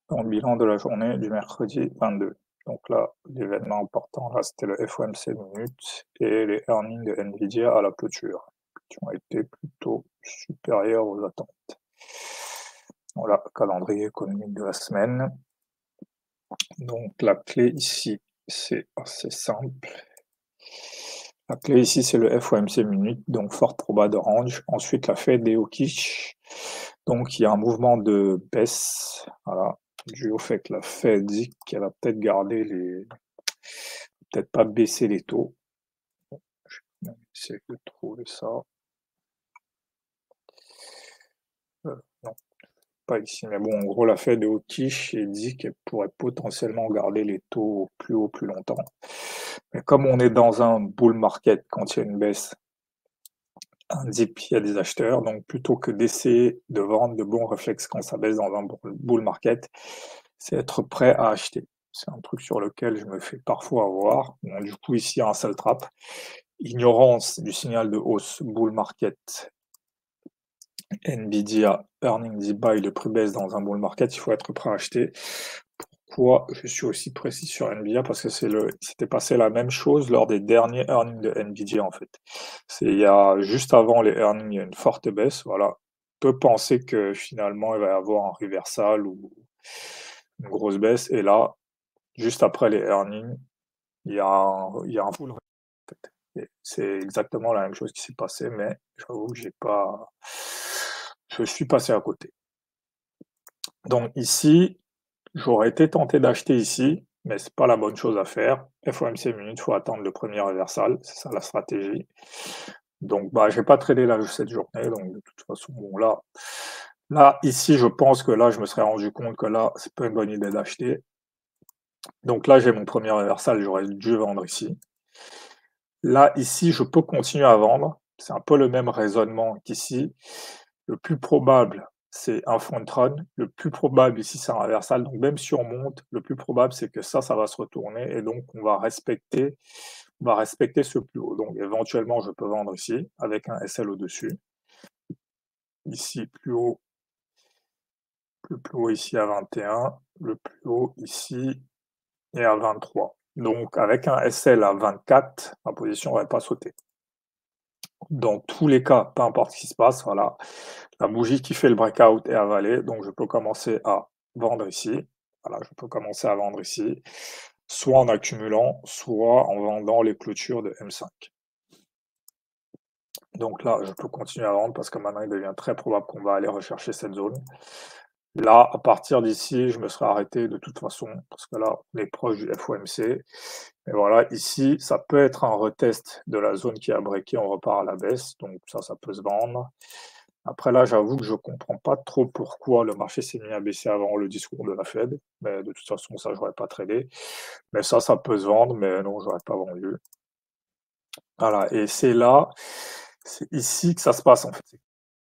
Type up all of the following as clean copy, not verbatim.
Dans le bilan de la journée du mercredi 22. Donc là, l'événement important, là, c'était le FOMC minutes et les earnings de Nvidia à la clôture, qui ont été plutôt supérieurs aux attentes. Voilà, calendrier économique de la semaine. Donc la clé ici, c'est assez simple. La clé ici, c'est le FOMC minutes, donc fort proba de range. Ensuite, la Fed et hawkish. Donc il y a un mouvement de baisse, voilà, dû au fait que la Fed dit qu'elle va peut-être garder peut-être pas baisser les taux. Je vais essayer de trouver ça. Non, pas ici, mais bon, en gros, la Fed de hawkish dit qu'elle pourrait potentiellement garder les taux plus haut plus longtemps. Mais comme on est dans un bull market, quand il y a une baisse, un dip, il y a des acheteurs, donc plutôt que d'essayer de vendre, de bons réflexes quand ça baisse dans un bull market, c'est être prêt à acheter. C'est un truc sur lequel je me fais parfois avoir. Bon, du coup, ici, il y a un sell trap. Ignorance du signal de hausse bull market. Nvidia, earning dip buy, le prix baisse dans un bull market, il faut être prêt à acheter. Pourquoi je suis aussi précis sur Nvidia? Parce que c'était passé la même chose lors des derniers earnings de Nvidia, en fait. Il y a juste avant les earnings, il y a une forte baisse, voilà. On peut penser que finalement, il va y avoir un reversal ou une grosse baisse, et là, juste après les earnings, il y a un full run, en fait. Et c'est exactement la même chose qui s'est passé, mais j'avoue que je suis passé à côté. Donc ici, j'aurais été tenté d'acheter ici, mais c'est pas la bonne chose à faire. FOMC minutes, il faut attendre le premier reversal, c'est ça la stratégie. Donc bah j'ai pas tradé là cette journée, donc de toute façon bon là ici je pense que là je me serais rendu compte que là c'est pas une bonne idée d'acheter. Donc là j'ai mon premier reversal, j'aurais dû vendre ici. Là ici je peux continuer à vendre, c'est un peu le même raisonnement qu'ici. Le plus probable, c'est un front run. Le plus probable ici, c'est un reversal. Donc même si on monte, le plus probable, c'est que ça va se retourner et donc on va respecter ce plus haut. Donc éventuellement, je peux vendre ici avec un SL au-dessus. Ici, le plus haut ici à 21, le plus haut ici et à 23. Donc avec un SL à 24, ma position ne va pas sauter. Dans tous les cas, peu importe ce qui se passe, voilà, la bougie qui fait le breakout est avalée, donc je peux commencer à vendre ici. Voilà, je peux commencer à vendre ici, soit en accumulant, soit en vendant les clôtures de M5. Donc là, je peux continuer à vendre parce que maintenant, il devient très probable qu'on va aller rechercher cette zone. Là, à partir d'ici, je me serais arrêté de toute façon, parce que là, on est proche du FOMC. Et voilà, ici, ça peut être un retest de la zone qui a breaké, on repart à la baisse, donc ça peut se vendre. Après là, j'avoue que je comprends pas trop pourquoi le marché s'est mis à baisser avant le discours de la Fed, mais de toute façon, ça, j'aurais pas tradé. Mais ça peut se vendre, mais non, j'aurais pas vendu. Voilà, et c'est ici que ça se passe en fait.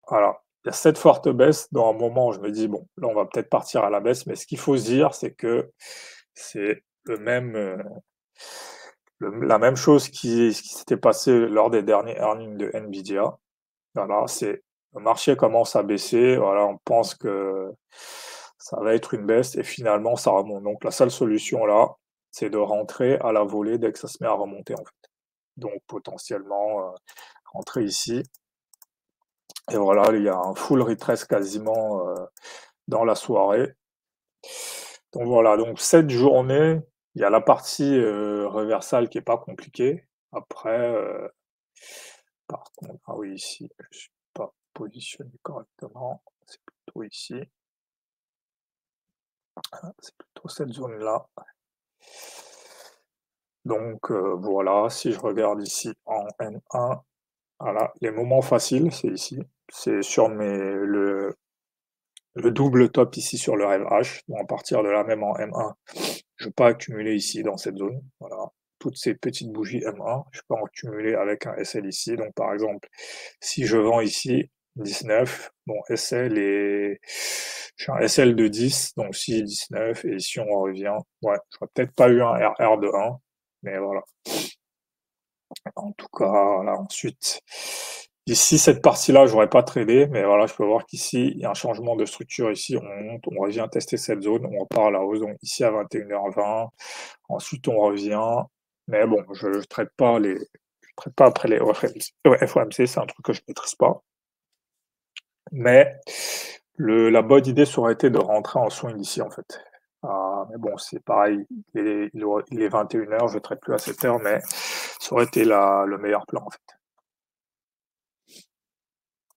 Voilà, il y a cette forte baisse, dans un moment, je me dis: «Bon, là, on va peut-être partir à la baisse», mais ce qu'il faut se dire, c'est que c'est la même chose qui s'était passé lors des derniers earnings de Nvidia. Voilà, c'est le marché commence à baisser, voilà, on pense que ça va être une baisse et finalement ça remonte. Donc la seule solution là, c'est de rentrer à la volée dès que ça se met à remonter en fait. Donc potentiellement rentrer ici et voilà, il y a un full retrace quasiment dans la soirée. Donc voilà, donc cette journée, il y a la partie reversale qui est pas compliquée. Après, par contre, ah oui, ici, je suis pas positionné correctement. C'est plutôt ici. C'est plutôt cette zone-là. Donc voilà, si je regarde ici en M1, voilà, les moments faciles, c'est ici. C'est sur le double top ici sur le rêve H. Donc à partir de là, même en M1, je peux pas accumuler ici dans cette zone. Voilà. Toutes ces petites bougies M1, je peux en accumuler avec un SL ici. Donc par exemple, si je vends ici 19, bon SL et j'ai un SL de 10, donc si 19, et si on revient, ouais, j'aurais peut-être pas eu un RR de 1, mais voilà. En tout cas, là ensuite, D'ici cette partie-là, j'aurais pas tradé, mais voilà, je peux voir qu'ici, il y a un changement de structure ici, on monte, on revient tester cette zone, on repart à la hausse, donc ici à 21h20, ensuite on revient, mais bon, je traite pas après les FOMC, c'est un truc que je maîtrise pas. Mais la bonne idée, ça aurait été de rentrer en swing ici, en fait. Mais bon, c'est pareil, il est 21h, je traite plus à cette heure, mais ça aurait été le meilleur plan, en fait.